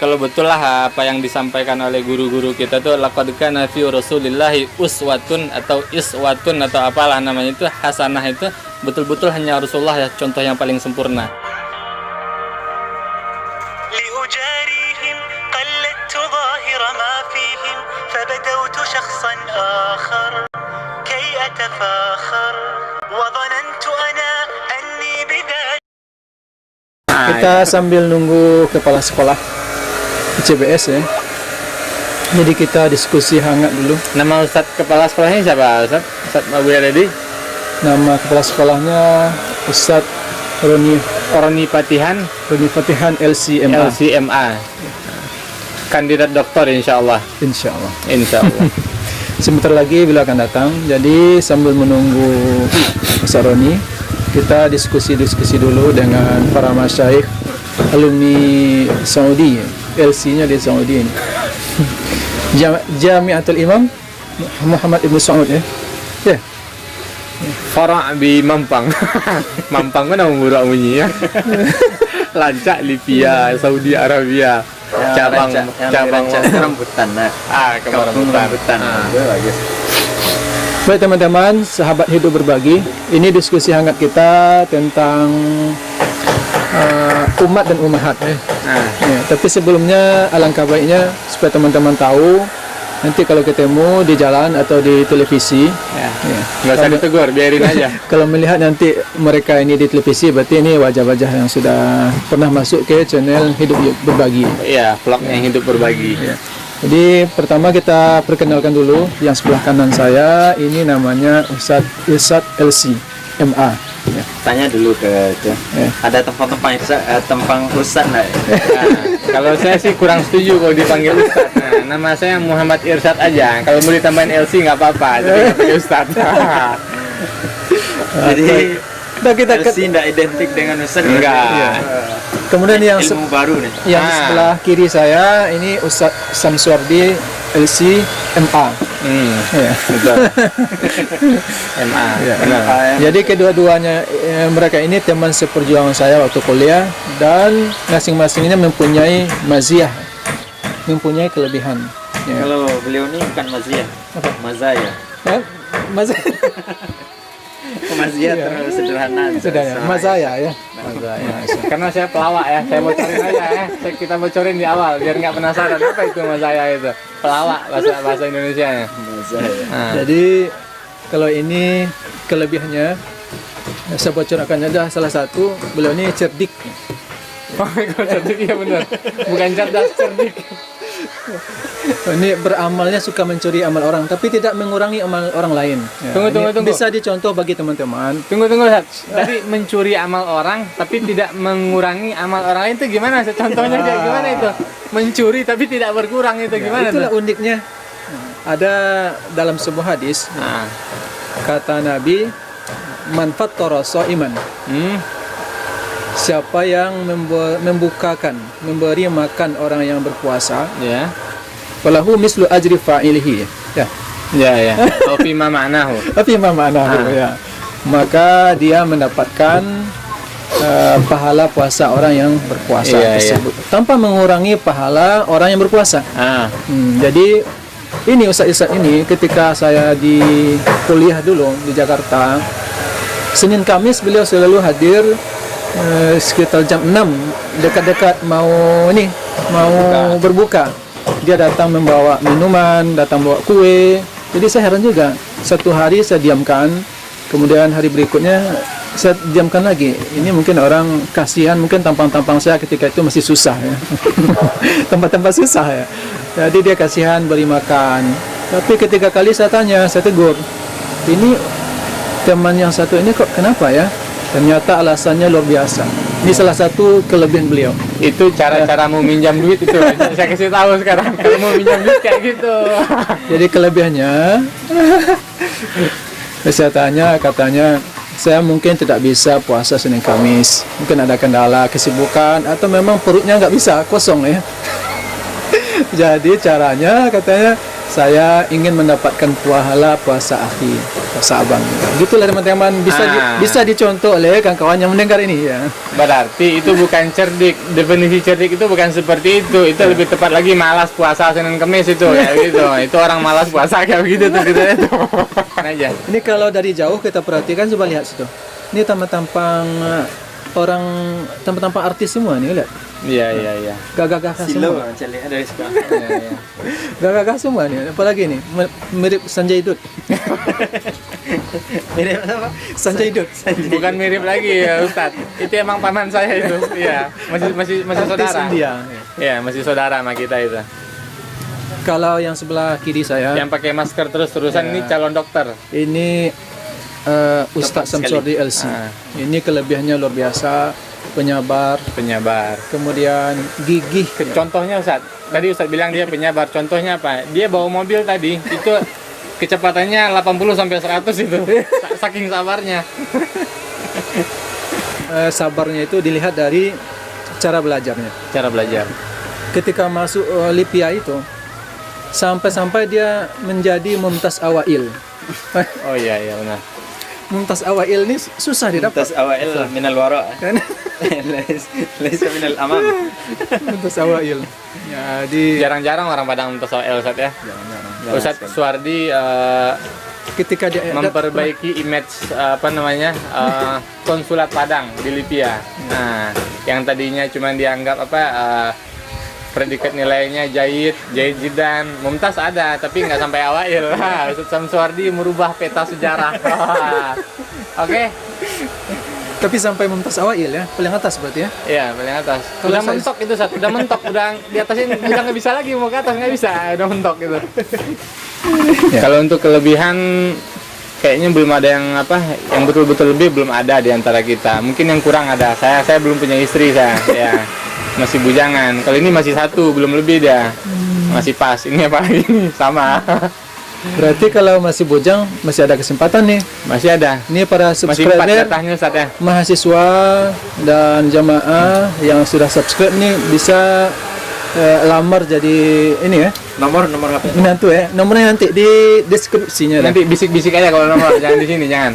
kalau betul lah apa yang disampaikan oleh guru-guru kita tuh laqad kana fi rasulillahi uswatun atau iswatun atau apalah namanya itu, hasanah itu betul-betul hanya Rasulullah ya, contoh yang paling sempurna. لأجاريهم قلدت ظاهر ما فيهم فبدوت شخصا آخر كي أتفاخر وظننت أنا أني بذلك. Kita sambil nunggu kepala sekolah CBS ya. Jadi kita diskusi hangat dulu. Nama Ustadz kepala sekolahnya siapa? Ustadz Abu Yaredi? Nama kepala sekolahnya Ustadz Roni Fatihan LCMA. LCMA. Kandidat doktor insyaallah. Insyaallah. Insyaallah. Sebentar lagi beliau akan datang. Jadi sambil menunggu Ustadz Roni, kita diskusi dulu dengan para masyayikh alumni Saudi. LC-nya di Saudi ini. Jamiatul Imam Muhammad Ibn Saud ya. Ya. Fara' di Mampang. Mampang kan nama murah bunyinya. Lancak Libya, Saudi Arabia. Cabang rambutan. rambutan. Bagus. Baik teman-teman, sahabat hidup berbagi. Ini diskusi hangat kita tentang umat dan umahat. Ya, tapi sebelumnya alangkah baiknya supaya teman-teman tahu, nanti kalau ketemu di jalan atau di televisi, Nggak usah ditegur, biarin aja. kalau melihat nanti mereka ini di televisi, berarti ini wajah-wajah yang sudah pernah masuk ke channel hidup berbagi. Iya, vlognya hidup berbagi. Ya. Jadi pertama kita perkenalkan dulu yang sebelah kanan saya, ini namanya Ustadz Irsyad LCMA. Ya. Tanya dulu ke ada tempang Ustaz nggak? Nah, kalau saya sih kurang setuju kalau dipanggil Ustadz. Nah, nama saya Muhammad Irsyad aja. Kalau mau ditambahin LC nggak apa-apa, tapi nggak pakai Ustadz. Jadi kita LC tidak identik dengan Ustaz. Enggak. Ya. Kemudian yang ilmu baru nih. yang sebelah kiri saya ini Ustadz Samsuardi LCMA. Ya. Betul. MA. Ya. Benar. Jadi kedua-duanya mereka ini teman seperjuangan saya waktu kuliah, dan masing-masingnya mempunyai maziyah, mempunyai kelebihan. Ya. Kalau beliau ini bukan maziyah, mazaya. Maziyah terlalu sederhana. Mazaya ya. Karena saya pelawak ya, saya bocorin aja ya. Kita bocorin di awal biar nggak penasaran apa itu mazaya itu. Pelawak bahasa Indonesianya. Jadi kalau ini kelebihannya, saya bocorkan aja salah satu, beliau ini cerdik. Oh, cerdik ya benar. Bukan cerdas, cerdik. Ini beramalnya suka mencuri amal orang, tapi tidak mengurangi amal orang lain. Ya, Tunggu. Bisa dicontoh bagi teman-teman. Tunggu Ustaz. Tadi mencuri amal orang tapi tidak mengurangi amal orang lain itu gimana? Contohnya kayak gimana itu? Mencuri tapi tidak berkurang itu gimana? Itulah uniknya. Ada dalam sebuah hadis, kata Nabi, man fattara sha'iman. Siapa yang memberi makan orang yang berpuasa, Ya. falahu mislu ajri fa'ilihi. Ya. Ya. Fi ma ma'nahu. Tapi mana ya. Maka dia mendapatkan pahala puasa orang yang berpuasa tersebut, tanpa mengurangi pahala orang yang berpuasa. Jadi ini Ustaz ini ketika saya di kuliah dulu di Jakarta, Senin Kamis beliau selalu hadir sekitar jam 6, dekat-dekat mau berbuka. Dia datang membawa minuman, datang bawa kue. Jadi saya heran juga. Satu hari saya diamkan, kemudian hari berikutnya saya diamkan lagi. Ini mungkin orang kasihan, mungkin tampang-tampang saya ketika itu masih susah ya. Tempat-tempat susah ya. Jadi dia kasihan beri makan. Tapi ketika kali saya tanya, saya tegur, ini teman yang satu ini kok kenapa ya? Ternyata alasannya luar biasa. Ini salah satu kelebihan beliau. Itu cara mau minjam duit itu. Saya kasih tahu sekarang. Kalau mau minjam duit kayak gitu. Jadi kelebihannya, saya tanya, katanya, saya mungkin tidak bisa puasa Senin Kamis. Mungkin ada kendala, kesibukan, atau memang perutnya nggak bisa, kosong ya. Jadi caranya, katanya, saya ingin mendapatkan pahala puasa akhir. Sabang. Gitulah teman-teman, bisa dicontoh oleh kawan-kawan yang mendengar ini ya. Berarti itu bukan cerdik. Definisi cerdik itu bukan seperti itu. Itu lebih tepat lagi malas puasa Senin Kamis itu ya gitu. Itu orang malas puasa kayak begitu tuh gitu itu. Aja. Ini kalau dari jauh kita perhatikan, coba lihat situ. Ini tampang-tampang orang, tampang-tampang artis semua nih, lihat. Iya. Gagah-gagah Silo semua. cali ada di sekolah. Iya. Gagah-gagah semua nih. Apalagi nih, mirip Sanjay Dutt. Mirip apa? Sanjay Dutt. Bukan mirip lagi ya Ustadz. Itu emang paman saya itu. Iya, masih Artis saudara. India. Iya, masih saudara sama kita itu. Kalau yang sebelah kiri saya, Yang pakai masker terus-terusan ini calon dokter. ini Ustadz Samsurdi LC. Ini kelebihannya luar biasa, penyabar, kemudian gigih. Contohnya Ustadz, tadi Ustadz bilang dia penyabar. Contohnya apa? Dia bawa mobil tadi, itu kecepatannya 80 sampai 100 itu. Saking sabarnya. Sabarnya itu dilihat dari cara belajarnya. Cara belajar. Ketika masuk Lipia itu, sampai-sampai dia menjadi Mumtaz Awail. Oh iya benar. Mumtaz Awail ini susah didapat. Tas awail minal wara. Kan? Laisa minal amam. Mumtaz Awail. Ya, Jarang-jarang orang Padang untuk soal Ustadz ya. Ustadz Suwardi ketika dia memperbaiki image konsulat Padang di Lipia. Nah, yang tadinya cuma dianggap predikat nilainya jahit jidan, mumtaz ada, tapi nggak sampai awail. Ustadz Samsuardi merubah peta sejarah. Oke. Tapi sampai Mumtaz Awail ya, paling atas berarti ya. Iya, paling atas. Kalau Udah saya- mentok itu Sat, udah mentok, udah di atas ini udah nggak bisa lagi, mau ke atas nggak bisa, udah mentok gitu. Ya. Kalau untuk kelebihan kayaknya belum ada yang betul-betul lebih belum ada di antara kita. Mungkin yang kurang ada. Saya belum punya istri saya. Ya. Masih bujangan. Kalau ini masih satu, belum lebih dia. Masih pas. Ini apa lagi nih? Sama. Berarti kalau masih bujang masih ada kesempatan nih. Masih ada. Ini para Masih 4 subscriber, jatahnya Ustaz ya. mahasiswa dan jamaah yang sudah subscribe nih bisa lamar jadi ini ya, Nomor HP. menantu ya. Nomornya nanti di deskripsinya lah. Nanti bisik-bisik aja kalau nomor, jangan di sini, jangan.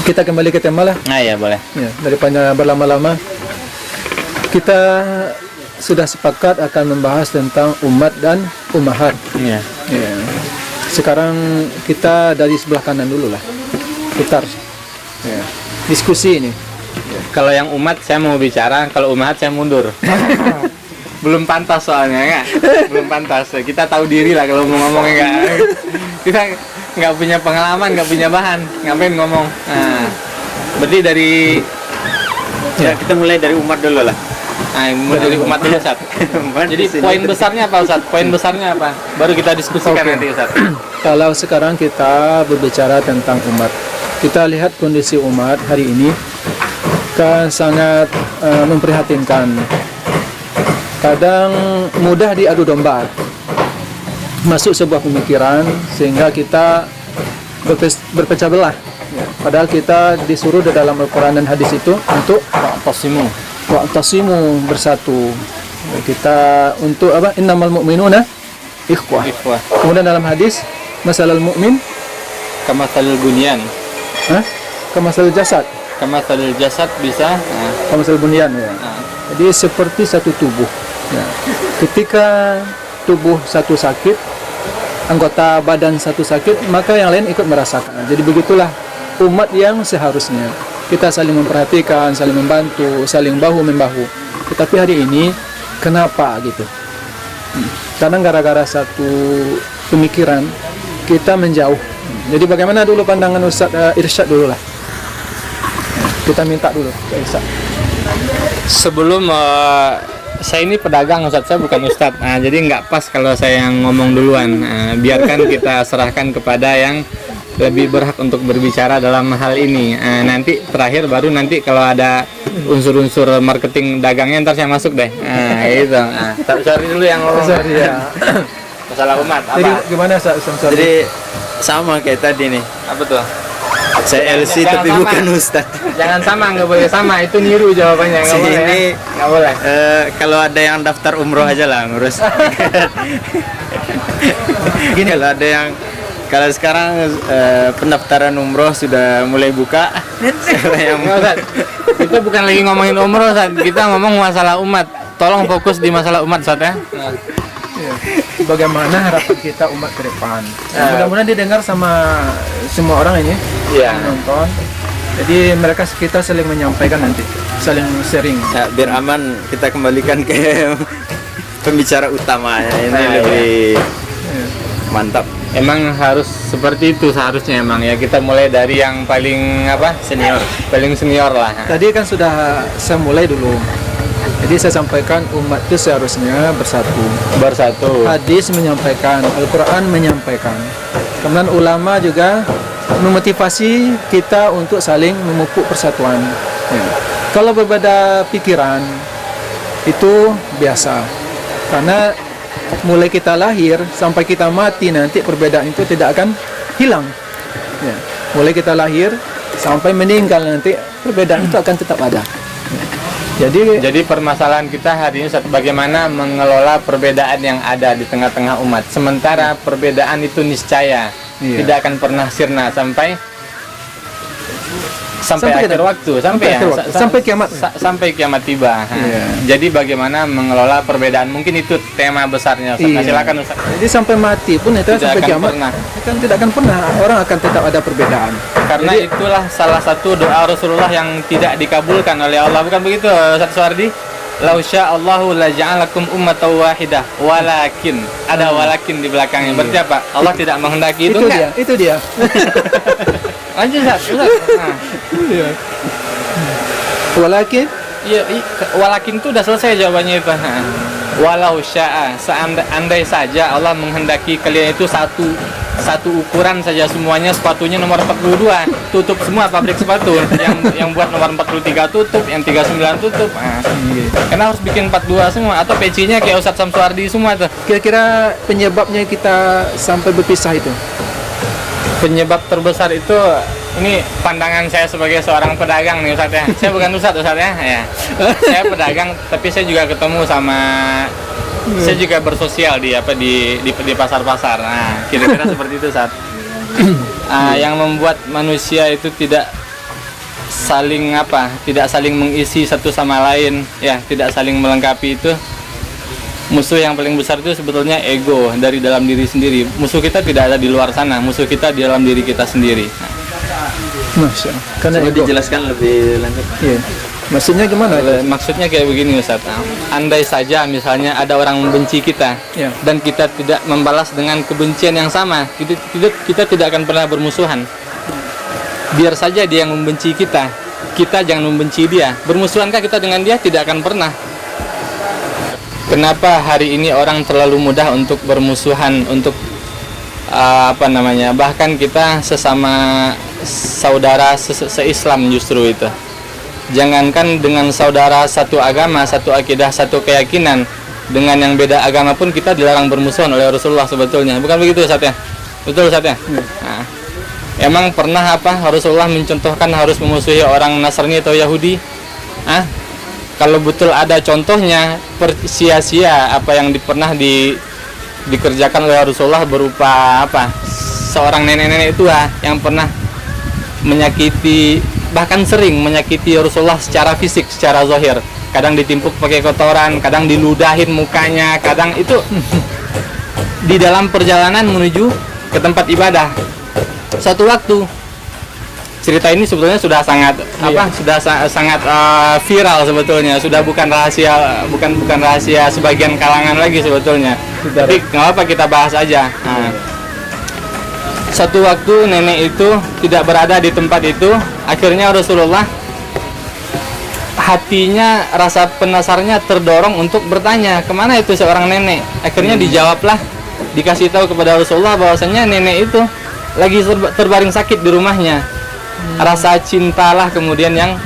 Kita kembali ke tema lah. Nah, ya boleh. Ya, daripada berlama-lama, kita sudah sepakat akan membahas tentang umat dan ummahat. Iya. Ya. Sekarang kita dari sebelah kanan dulu lah, putar. Ya. Diskusi ini. Kalau yang umat saya mau bicara, kalau umat saya mundur. Belum pantas soalnya ya. Belum pantas. Kita tahu diri lah kalau mau ngomongnya enggak. Kita nggak punya pengalaman, nggak punya bahan, ngapain ngomong. Nah, berarti dari Ya, kita mulai dari umat dulu lah. dari umat dulu Ustaz. Jadi poin besarnya apa Ustaz? Poin besarnya apa? Baru kita diskusikan Oke. nanti Ustaz. Kalau sekarang kita berbicara tentang umat, kita lihat kondisi umat hari ini kan sangat memprihatinkan. Kadang mudah diadu domba, masuk sebuah pemikiran sehingga kita berpecah belah. Ya, padahal kita disuruh di dalam Al-Quran dan hadis itu untuk wa'tasimu bersatu. Ya, kita untuk apa? Innamal mu'minuna ikhwah. Ikhwah. Kemudian dalam hadis masalul mu'min Kamatsalil bunyan. kamasalul jasad, Kamatsalil jasad bisa. kamasalul bunyan ya. Jadi seperti satu tubuh. Ya. Ketika tubuh satu sakit, anggota badan satu sakit, maka yang lain ikut merasakan. Jadi begitulah umat yang seharusnya. Kita saling memperhatikan, saling membantu, saling bahu membahu. Tetapi hari ini kenapa gitu? Karena gara-gara satu pemikiran kita menjauh. Jadi bagaimana dulu pandangan Ustaz Irsyad dulu lah. Kita minta dulu ke Irsyad. Sebelum saya ini pedagang Ustaz, saya bukan Ustadz. Nah, jadi nggak pas kalau saya yang ngomong duluan. Biarkan kita serahkan kepada yang lebih berhak untuk berbicara dalam hal ini. Nanti terakhir baru nanti kalau ada unsur-unsur marketing dagangnya ntar saya masuk deh. Itu. Sorry dulu yang ngomong. Sorry ya. Masalah umat Jadi apa? gimana Ustaz? Jadi sama kayak tadi nih. Apa tuh? Saya LC Jangan tapi sama. bukan Ustaz. Jangan sama, nggak boleh sama. Itu niru jawabannya, nggak boleh. Sini Ya? Nggak boleh. kalau ada yang daftar umroh aja lah ngurus. Gini, kalau ada yang Kalau sekarang pendaftaran umroh sudah mulai buka. Siapa yang mau? Ustaz, kita bukan lagi ngomongin umroh, Ustaz. Kita ngomong masalah umat. Tolong fokus di masalah umat, Ustaz ya. Ya. Bagaimana harapan kita umat ke depan? Mudah-mudahan didengar sama semua orang ini Iya. yang nonton. Jadi kita saling menyampaikan nanti, saling sharing. Ya, biar aman kita kembalikan ke pembicara utamanya. Ini Iya. lebih mantap. Emang harus seperti itu seharusnya emang ya. Kita mulai dari yang paling Senior. paling senior lah. Tadi kan sudah saya mulai dulu. Jadi saya sampaikan umat itu seharusnya bersatu. Hadis menyampaikan, Al-Quran menyampaikan. Kemudian ulama juga memotivasi kita untuk saling memupuk persatuan. Ya. Kalau berbeda pikiran itu biasa. Karena mulai kita lahir sampai kita mati nanti perbedaan itu tidak akan hilang. Ya. Mulai kita lahir sampai meninggal nanti perbedaan itu akan tetap ada. Ya. Jadi permasalahan kita hari ini Ustaz, bagaimana mengelola perbedaan yang ada di tengah-tengah umat. Sementara perbedaan itu niscaya tidak akan pernah sirna sampai akhir waktu, sampai kiamat. Sampai kiamat tiba. Jadi bagaimana mengelola perbedaan? Mungkin itu tema besarnya Ustaz. Silakan Ustaz. Jadi sampai mati pun itu sampai kiamat kan tidak akan pernah, orang akan tetap ada perbedaan. Karena itulah salah satu doa Rasulullah yang tidak dikabulkan oleh Allah. Bukan begitu Ustaz Suwardi? Lau sya'allahu la ja'alakum ummatan wahidah walakin, ada walakin di belakangnya. Berarti apa? Allah tidak menghendaki itu enggak? Itu dia. Lanjut Ustaz. Nah. Iya. Walakin Walakin itu udah selesai jawabannya itu. Walau sya'a, seandai saja Allah menghendaki kalian itu satu ukuran saja semuanya, sepatunya nomor 42, tutup semua pabrik sepatu. Yang buat nomor 43 tutup, yang 39 tutup. Karena harus bikin 42 semua, atau pecinya kayak Ustadz Samsuardi semua tuh. Kira-kira penyebabnya kita sampai berpisah itu? Penyebab terbesar itu, ini pandangan saya sebagai seorang pedagang nih Ustadz ya. Saya bukan Ustadz ya. Saya pedagang, tapi saya juga ketemu sama, saya juga bersosial di pasar-pasar. Nah, kira-kira seperti itu Ustadz. Yang membuat manusia itu tidak saling mengisi satu sama lain, ya, tidak saling melengkapi itu. Musuh yang paling besar itu sebetulnya ego dari dalam diri sendiri. Musuh kita tidak ada di luar sana, musuh kita di dalam diri kita sendiri. Masya Allah. Karena Coba ego. dijelaskan lebih lanjut. Iya. Maksudnya gimana? Maksudnya kayak begini Ustaz. Andai saja misalnya ada orang membenci kita, Ya. dan kita tidak membalas dengan kebencian yang sama, kita tidak akan pernah bermusuhan. Biar saja dia yang membenci kita jangan membenci dia. Bermusuhankah kita dengan dia? Tidak akan pernah. Kenapa hari ini orang terlalu mudah untuk bermusuhan, untuk bahkan kita sesama saudara se-Islam justru itu. Jangankan dengan saudara satu agama, satu akidah, satu keyakinan, dengan yang beda agama pun kita dilarang bermusuhan oleh Rasulullah sebetulnya. Bukan begitu Ustaz ya? Betul Ustaz ya? Nah, emang pernah Rasulullah mencontohkan harus memusuhi orang Nasrani atau Yahudi? Kalau betul ada contohnya, sia-sia apa yang pernah dikerjakan oleh Rasulullah berupa seorang nenek-nenek tua yang pernah menyakiti, bahkan sering menyakiti Rasulullah secara fisik, secara zahir. Kadang ditimpuk pakai kotoran, kadang diludahin mukanya, kadang itu di dalam perjalanan menuju ke tempat ibadah. Suatu waktu, cerita ini sebetulnya sudah sangat sangat viral sebetulnya, sudah bukan rahasia sebagian kalangan lagi sebetulnya. Tapi nggak apa, kita bahas aja. Satu waktu nenek itu tidak berada di tempat itu, akhirnya Rasulullah hatinya, rasa penasarannya terdorong untuk bertanya kemana itu seorang nenek. Akhirnya dijawablah, dikasih tahu kepada Rasulullah bahwasanya nenek itu lagi terbaring sakit di rumahnya. Rasa cintalah kemudian yang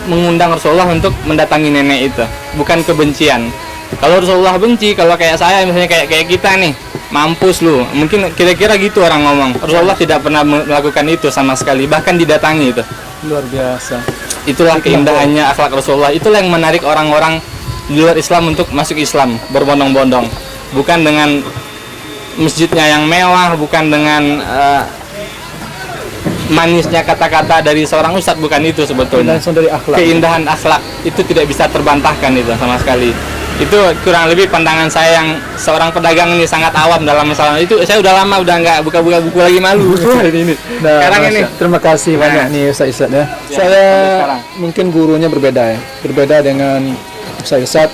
mengundang Rasulullah untuk mendatangi nenek itu, bukan kebencian. Kalau Rasulullah benci, kalau kayak saya misalnya kayak kita nih, mampus lu, mungkin kira-kira gitu orang ngomong. Rasulullah tidak pernah melakukan itu sama sekali, bahkan didatangi itu. Luar biasa. Itulah keindahannya akhlak Rasulullah. Itulah yang menarik orang-orang di luar Islam untuk masuk Islam berbondong-bondong, bukan dengan masjidnya yang mewah, bukan dengan manisnya kata-kata dari seorang ustadz, bukan itu sebetulnya. Langsung dari akhlak. Keindahan akhlak itu tidak bisa terbantahkan itu sama sekali. Itu kurang lebih pandangan saya yang seorang pedagang ini sangat awam dalam masalah itu. Saya udah lama udah nggak buka-buka buku lagi, malu. ini. Nah, Sekarang ini. terima kasih banyak nih Ustaz ya. Saya mungkin gurunya berbeda ya. Berbeda dengan Ustaz,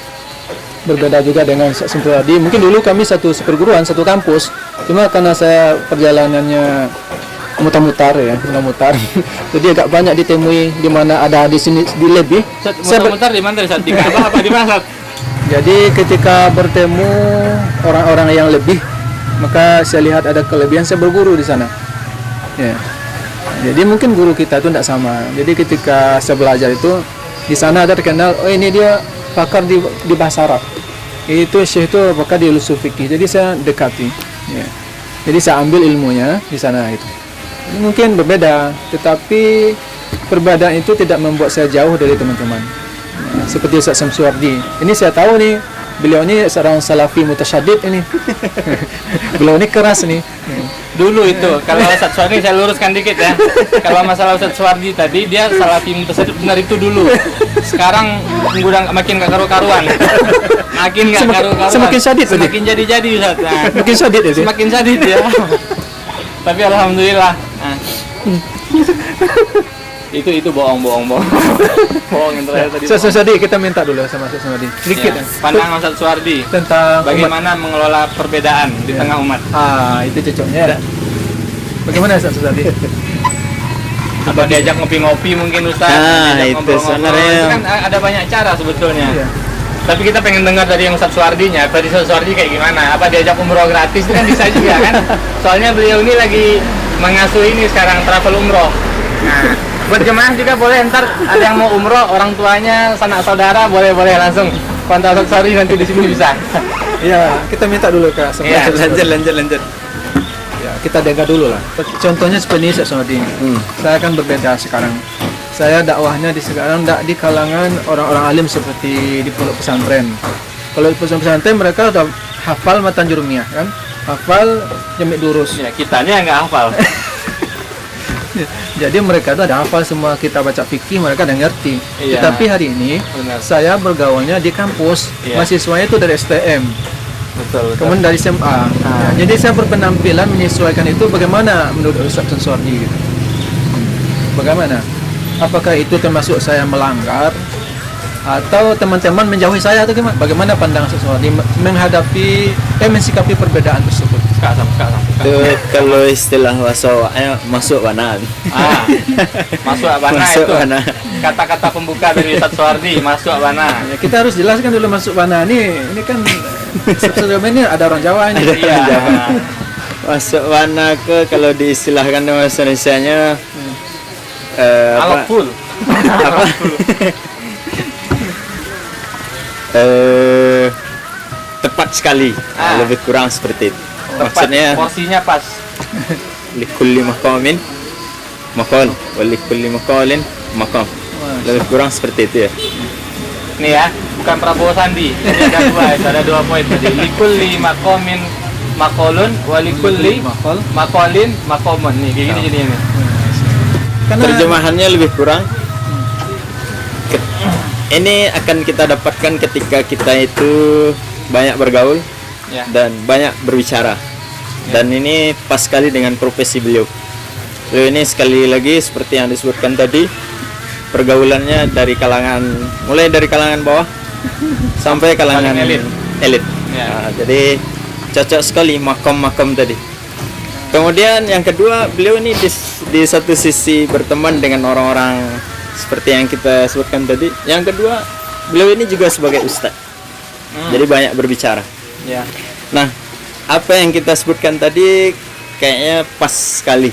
berbeda juga dengan Ustaz Samsuardi. Mungkin dulu kami satu perguruan, satu kampus. Cuma karena saya perjalanannya mutar-mutar ya, mutar-mutar. Jadi agak banyak ditemui di mana ada di sini di lebih. Saya Muter-muter di mana Ustaz? Di Ka'bah apa di mana Ustaz? Jadi ketika bertemu orang-orang yang lebih, maka saya lihat ada kelebihan, saya berguru di sana. Ya. Jadi mungkin guru kita itu tidak sama. Jadi ketika saya belajar itu di sana ada terkenal, oh ini dia pakar di bahasa Arab. Itu syekh itu pakar di usul fikih. Jadi saya dekati. Ya. Jadi saya ambil ilmunya di sana itu. Ini mungkin berbeda, tetapi perbedaan itu tidak membuat saya jauh dari teman-teman. Seperti Ustaz Samsuardi. Ini saya tahu nih, beliau ini seorang salafi mutasyadid ini. Beliau ini keras nih. Dulu itu, kalau Ustaz Suwardi saya luruskan dikit ya. Kalau masalah Ustaz Suwardi tadi, dia salafi mutasyadid benar itu dulu. Sekarang udah makin gak karu-karuan. Makin gak karu-karuan. Semakin syadid tadi. Semakin jadi-jadi Ustaz. Nah, Makin syadid ya. semakin sadid ya. Tapi alhamdulillah. Nah. itu bohong yang terakhir tadi. Ustaz Suwardi, kita minta dulu sama Ustaz Suwardi. Sedikit Ya, pandangan Ustaz Suwardi tentang bagaimana mengelola perbedaan di tengah umat. itu cocoknya. Bagaimana Ustaz Suwardi? Apa diajak ngopi-ngopi mungkin Ustaz? Nah, Diajak itu ngobrol-ngobrol. sebenarnya. Itu kan ada banyak cara sebetulnya. Iya. Tapi kita pengen dengar dari yang Ustaz Suwardinya, dari Ustaz Suwardi kayak gimana? Apa diajak umroh gratis itu kan bisa juga kan? Soalnya beliau ini lagi mengasuh ini sekarang travel umroh. Nah, buat jemaah juga boleh, ntar ada yang mau umroh, orang tuanya, sanak saudara boleh langsung kontak Ustaz Suwardi nanti di sini bisa. Iya, kita minta dulu Kak. Iya, Lanjut. Ya, kita dengar dulu lah. Contohnya seperti ini Ustaz Suwardi. Saya kan berbeda sekarang. Saya dakwahnya di sekarang tidak di kalangan orang-orang alim seperti di pondok pesantren. Kalau di pondok pesantren mereka sudah hafal matan jurumiyah kan, hafal jamik durus. Ya, kitanya nggak hafal. Jadi mereka itu ada hafal semua, kita baca fikih mereka ada ngerti. Iya. Tetapi hari ini Benar. saya bergaulnya di kampus, Iya. mahasiswanya itu dari STM, Betul. kemudian dari SMA. Jadi saya berpenampilan menyesuaikan itu bagaimana menurut Ustaz Samsuardi gitu. Bagaimana? Apakah itu termasuk saya melanggar atau teman-teman menjauhi saya atau gimana? Bagaimana pandangan Ustaz Samsuardi menghadapi mensikapi perbedaan tersebut? Sekarang. Itu kalau istilah masuk wanan. Masuk abana Masuk itu. wana. Kata-kata pembuka dari Ustaz Suwardi, masuk abana. Ya, kita harus jelaskan dulu masuk mana ini kan sebelum ini ada orang Jawa ini. Iya. Masuk wana ke kalau diistilahkan dengan bahasa Indonesianya Alok full. apa? Tepat sekali. Lebih kurang seperti itu. Tepat, Maksudnya porsinya pas. likulli maqamin maqal wa likulli maqalin maqam. Lebih kurang seperti itu ya. Nih ya, bukan Prabowo Sandi. Jadi ada dua poin tadi. Likulli maqamin maqalun wa likulli maqalin maqamun. Nih kayak gini jadi ini. Karena Terjemahannya lebih kurang. Ini akan kita dapatkan ketika kita itu banyak bergaul Ya. dan banyak berbicara. Dan ini pas sekali dengan profesi beliau. Beliau ini sekali lagi seperti yang disebutkan tadi, pergaulannya mulai dari kalangan bawah sampai kalangan Paling elit. Ya. Nah, jadi cocok sekali makom tadi. Kemudian yang kedua, beliau ini di satu sisi berteman dengan orang-orang seperti yang kita sebutkan tadi. Yang kedua, beliau ini juga sebagai ustadz. Jadi banyak berbicara. Ya. Nah, apa yang kita sebutkan tadi kayaknya pas sekali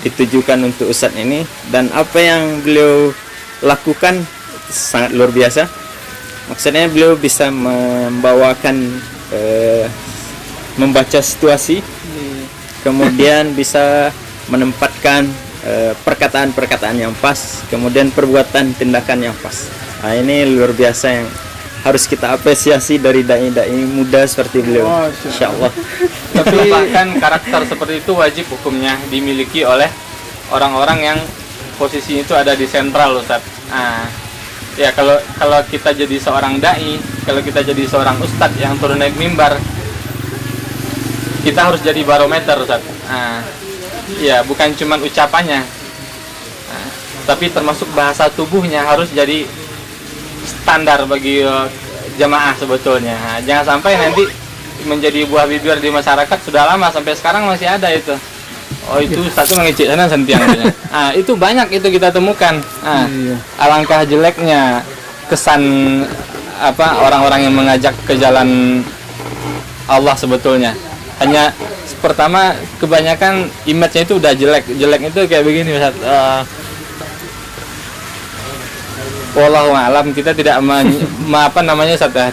ditujukan untuk ustadz ini, dan apa yang beliau lakukan sangat luar biasa. Maksudnya beliau bisa membawakan membaca situasi, kemudian bisa menempatkan perkataan-perkataan yang pas, kemudian perbuatan tindakan yang pas. Nah, ini luar biasa yang harus kita apresiasi dari dai-dai muda seperti beliau. Masya Insyaallah. Tapi bahkan karakter seperti itu wajib hukumnya dimiliki oleh orang-orang yang posisinya itu ada di sentral, Ustaz. Nah, ya kalau kita jadi seorang dai, kalau kita jadi seorang ustadz yang turun naik mimbar, kita harus jadi barometer, Ustaz. Nah, ya bukan cuma ucapannya, tapi termasuk bahasa tubuhnya harus jadi standar bagi jamaah sebetulnya. Nah, jangan sampai nanti menjadi buah bibir di masyarakat. Sudah lama sampai sekarang masih ada itu. Oh, itu satu mengecek sana sentiang. Nah, itu banyak itu kita temukan. Nah, alangkah jeleknya kesan orang-orang yang mengajak ke jalan Allah sebetulnya. Hanya pertama kebanyakan image-nya itu udah jelek. Jelek itu kayak begini, Ustaz. Wallahu a'lam, kita tidak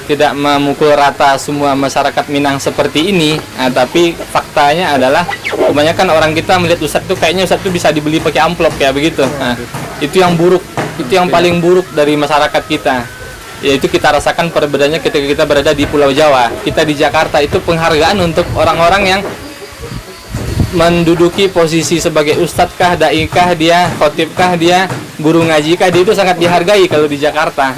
tidak memukul rata semua masyarakat Minang seperti ini. Nah, tapi faktanya adalah kebanyakan orang kita melihat ustadz itu kayaknya ustadz itu bisa dibeli pakai amplop kayak begitu. Nah, itu yang buruk, itu yang paling buruk dari masyarakat kita. Yaitu kita rasakan perbedaannya ketika kita berada di Pulau Jawa. Kita di Jakarta itu penghargaan untuk orang-orang yang menduduki posisi sebagai ustadz kah, dai kah dia, khotib kah dia, guru ngaji kah dia, itu sangat dihargai kalau di Jakarta.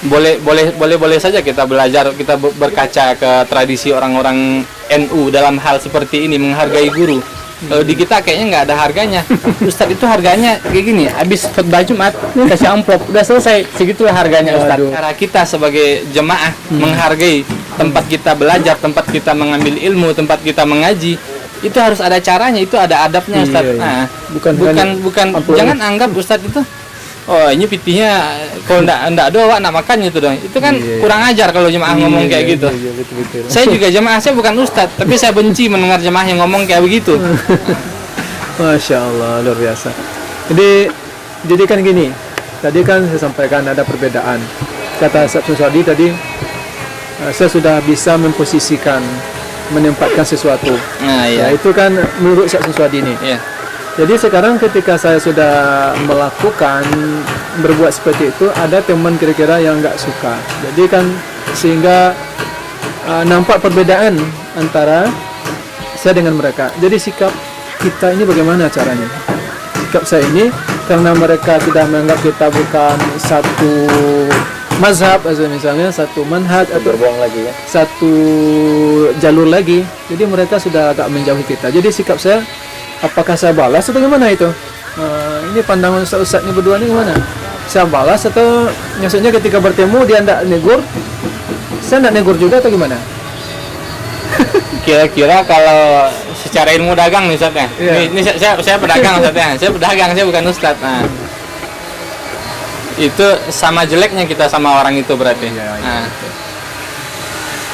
Boleh saja kita belajar, kita berkaca ke tradisi orang-orang NU dalam hal seperti ini, menghargai guru. Kalau di kita kayaknya nggak ada harganya. Ustadz itu harganya kayak gini, habis khutbah Jumat kasih amplop, udah selesai, segitulah harganya Ustadz. Cara kita sebagai jemaah menghargai tempat kita belajar, tempat kita mengambil ilmu, tempat kita mengaji, itu harus ada caranya, itu ada adabnya, Ustadz. Nah, bukan jangan anggap Ustadz itu, oh ini pitihnya kalau ndak doa nak makan itu dong. Itu kan kurang ajar kalau jemaah ngomong kayak gitu. Betul. Saya juga jemaah, saya bukan Ustadz, tapi saya benci mendengar jemaah yang ngomong kayak begitu. Masya Allah, luar biasa. Jadi kan gini, tadi kan saya sampaikan ada perbedaan. Kata Ustaz Suswadi tadi, saya sudah bisa memposisikan, menempatkan sesuatu. Nah, ya itu kan menurut Ustaz Suswadi ini. Iya. Jadi sekarang ketika saya sudah melakukan berbuat seperti itu, ada teman kira-kira yang nggak suka. Jadi kan sehingga nampak perbedaan antara saya dengan mereka. Jadi sikap kita ini bagaimana caranya? Sikap saya ini karena mereka sudah menganggap kita bukan satu mazhab, misalnya satu manhaj atau lagi ya. satu jalur lagi. Jadi mereka sudah agak menjauhi kita. Jadi sikap saya, apakah saya balas atau gimana itu? Ini pandangan ustaz ini berdua ini gimana? Saya balas atau maksudnya ketika bertemu dia tidak negur, saya tidak negur juga atau gimana? Kira-kira kalau secara ilmu dagang nih Ustaz ya. Ini saya pedagang Ustaz ya. Saya pedagang, saya bukan Ustaz. Nah, itu sama jeleknya kita sama orang itu berarti. Nah,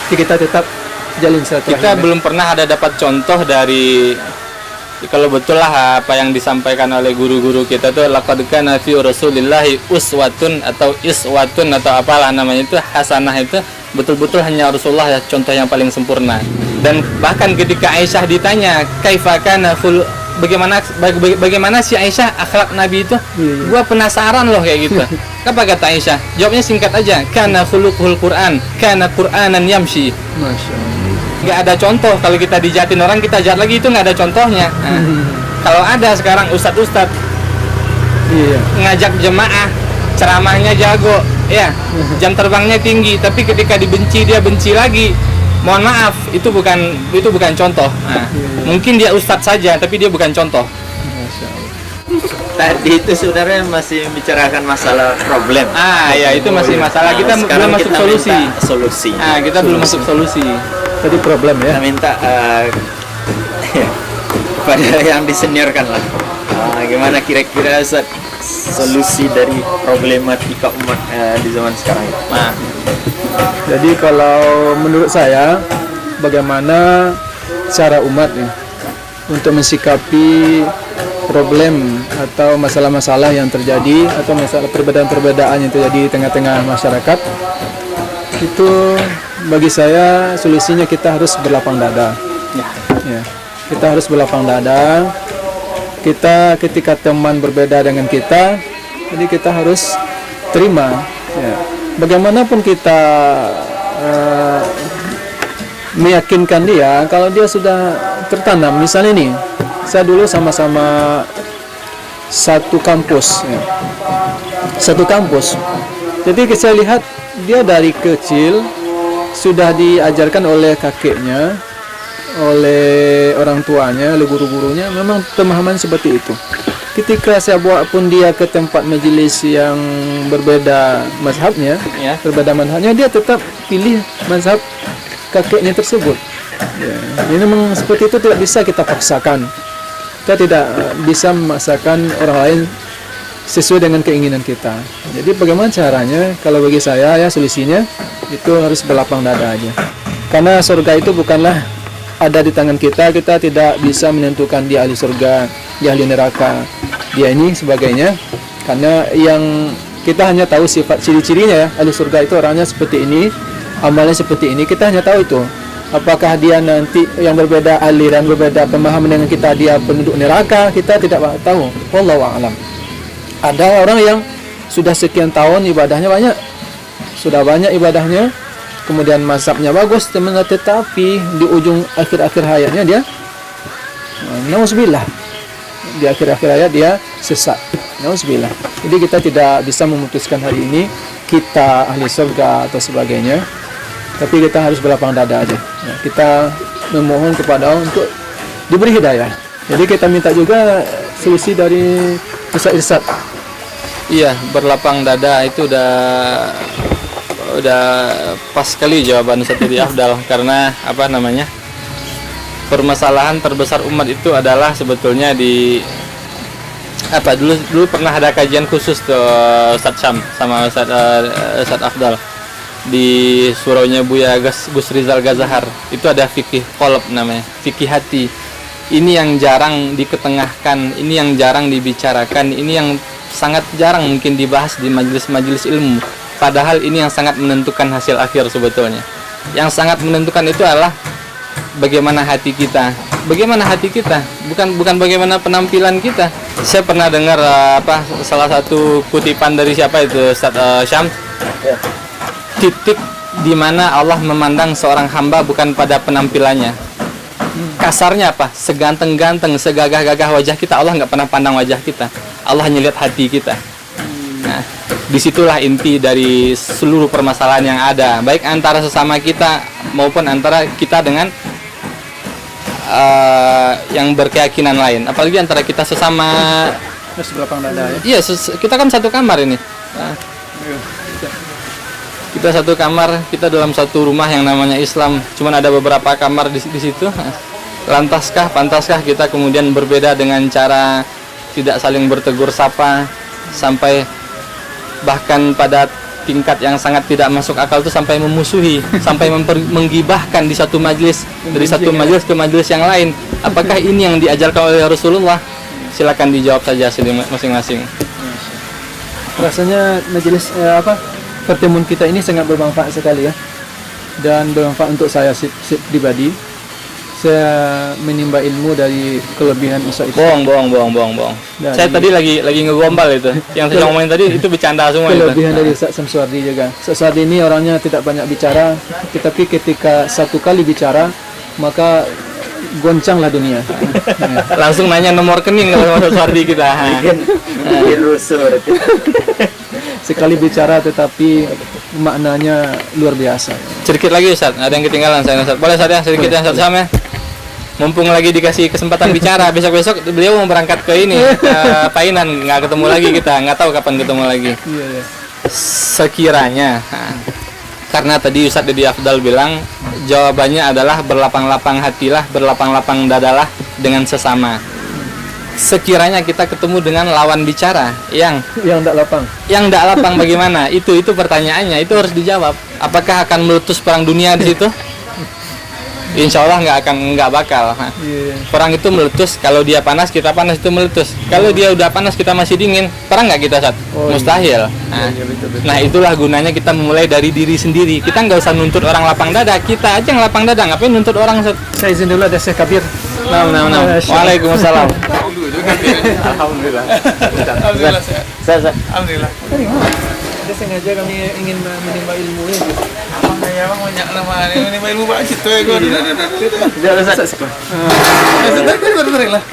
jadi kita tetap jalin silaturahmi. Kita belum pernah ada dapat contoh dari, kalau betul lah apa yang disampaikan oleh guru-guru kita tuh, laqad kana fi rasulillahi uswatun atau iswatun atau apalah namanya itu, hasanah itu betul-betul hanya Rasulullah ya, contoh yang paling sempurna. Dan bahkan ketika Aisyah ditanya kaifa kana bagaimana si Aisyah akhlak Nabi itu, gua penasaran loh kayak gitu. Apa kata Aisyah? Jawabnya singkat aja, kana khuluqul Quran, kana Qur'anan yamshi. Masya Allah. Nggak ada contoh. Kalau kita dijatin orang, kita jat lagi, itu nggak ada contohnya. Nah, kalau ada sekarang ustadz ngajak jemaah, ceramahnya jago, ya, jam terbangnya tinggi, tapi ketika dibenci dia benci lagi. Mohon maaf, itu bukan contoh. Nah, mungkin dia ustadz saja, tapi dia bukan contoh. Tadi itu sebenarnya masih membicarakan masalah problem. Ya itu masih masalah. Kita belum masuk solusi. Kita belum masuk solusi. Tadi problem ya. Kita minta kepada yang diseniorkan lah. Gimana kira-kira solusi dari problematika umat di zaman sekarang itu? Nah, jadi kalau menurut saya, bagaimana cara umat untuk mensikapi problem atau masalah-masalah yang terjadi atau masalah perbedaan-perbedaan yang terjadi di tengah-tengah masyarakat, itu bagi saya solusinya kita harus berlapang dada. Ya, kita harus berlapang dada. Kita ketika teman berbeda dengan kita, jadi kita harus terima. Ya. Bagaimanapun kita meyakinkan dia kalau dia sudah tertanam. Misalnya nih, saya dulu sama-sama satu kampus ya. Satu kampus. Jadi saya lihat dia dari kecil sudah diajarkan oleh kakeknya, oleh orang tuanya, oleh guru-gurunya, memang pemahaman seperti itu. Ketika saya bawa pun dia ke tempat majelis yang berbeda mazhabnya, Ya. berbeda mazhabnya, dia tetap pilih mazhab kakeknya tersebut. Ya, ini memang seperti itu, tidak bisa kita paksakan. Kita tidak bisa memaksakan orang lain sesuai dengan keinginan kita. Jadi bagaimana caranya? Kalau bagi saya ya solusinya itu harus berlapang dada aja. Karena surga itu bukanlah ada di tangan kita. Kita tidak bisa menentukan dia ahli surga, dia ahli neraka, dia ini sebagainya. Karena yang kita hanya tahu sifat ciri-cirinya ya. Ahli surga itu orangnya seperti ini, amalnya seperti ini. Kita hanya tahu itu. Apakah dia nanti yang berbeda aliran, berbeda pemahaman dengan kita, dia penduduk neraka, kita tidak tahu. Wallahu a'lam. Ada orang yang sudah sekian tahun ibadahnya banyak, sudah banyak ibadahnya, kemudian mazhabnya bagus, tetapi di ujung akhir-akhir hayatnya dia nauzubillah, di akhir-akhir hayat dia sesat, nauzubillah. Jadi kita tidak bisa memutuskan hari ini kita ahli surga atau sebagainya, tapi kita harus berlapang dada aja. Nah, kita memohon kepada Allah untuk diberi hidayah. Jadi kita minta juga solusi dari Ustaz Irsad. Iya, berlapang dada itu udah pas sekali jawaban Ustaz Dedi Afdal, karena apa namanya, permasalahan terbesar umat itu adalah sebetulnya di apa, dulu pernah ada kajian khusus tuh Ustaz Syam sama Ustaz Afdal di suraunya Buya Gus Rizal Gazahar. Itu ada fikih qalb namanya, fikih hati. Ini yang jarang diketengahkan, ini yang jarang dibicarakan, ini yang sangat jarang mungkin dibahas di majelis-majelis ilmu. Padahal ini yang sangat menentukan hasil akhir sebetulnya. Yang sangat menentukan itu adalah bagaimana hati kita. Bagaimana hati kita, bukan bagaimana penampilan kita. Saya pernah dengar salah satu kutipan dari siapa itu, Ustaz Syam. Ya. Titik di mana Allah memandang seorang hamba bukan pada penampilannya. Kasarnya apa? Seganteng-ganteng, segagah-gagah wajah kita, Allah nggak pernah pandang wajah kita. Allah hanya lihat hati kita. Nah, disitulah inti dari seluruh permasalahan yang ada, baik antara sesama kita maupun antara kita dengan yang berkeyakinan lain. Apalagi antara kita sesama. Terus berlapang dada ya. Iya, kita kan satu kamar ini. Nah, kita satu kamar, kita dalam satu rumah yang namanya Islam. Cuman ada beberapa kamar di situ. Pantaskah kita kemudian berbeda dengan cara tidak saling bertegur sapa, sampai bahkan pada tingkat yang sangat tidak masuk akal itu sampai memusuhi, sampai menggibahkan di satu majelis, dari satu majelis ke majelis yang lain. Apakah ini yang diajarkan oleh Rasulullah? Silakan dijawab saja masing-masing. Rasanya majelis pertemuan kita ini sangat bermanfaat sekali ya, dan bermanfaat untuk saya pribadi. Saya menimba ilmu dari kelebihan Ustaz Irsad. Bohong. Dan Saya tadi lagi ngegombal itu. Yang saya ngomongin tadi itu bercanda semua itu. Kelebihan dari Ustaz Samsuardi juga. Ustaz Samsuardi ini orangnya tidak banyak bicara, tetapi ketika satu kali bicara maka goncanglah dunia. Langsung nanya nomor rekening kalau Ustaz Samsuardi kita. Bikin rusuh. Sekali bicara tetapi maknanya luar biasa. Sedikit lagi Ustaz, ada yang ketinggalan saya Ustaz. Boleh Ustaz ya, sedikit yang Ustaz Sam ya. Mumpung lagi dikasih kesempatan bicara, besok-besok beliau mau berangkat ke ini, ke Painan, nggak ketemu lagi kita, nggak tahu kapan ketemu lagi. Iya. Sekiranya, karena tadi Ustaz Dedi Afdal bilang jawabannya adalah berlapang-lapang hatilah, berlapang-lapang dadalah dengan sesama. Sekiranya kita ketemu dengan lawan bicara yang tidak lapang. Yang tidak lapang bagaimana? Itu pertanyaannya, itu harus dijawab. Apakah akan meletus perang dunia di situ? Insya Allah nggak bakal. Perang itu meletus kalau dia panas, kita panas, itu meletus. Kalau dia udah panas, kita masih dingin, perang nggak kita, Sat? Mustahil. Nah, itulah gunanya kita memulai dari diri sendiri. Kita nggak usah nuntut orang lapang dada, kita aja yang lapang dada. Ngapain nuntut orang, Sat? Saya izin dulu ada Syekh Kabir. Nah. Waalaikumsalam. Alhamdulillah. Alhamdulillah. Dia sengaja kami ingin menimba ilmu ini. memang banyak nama ini ilmu banget itu ya gue. Jangan rasa sih. Tarik lah.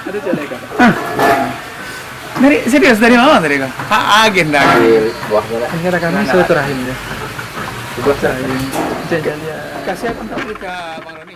Ada jalan kan? Dari serius dari mana tadi kak? Agenda. Ini kami silaturahim ya. Sebuah rahim. Jangan Kasih apa Bang Roni?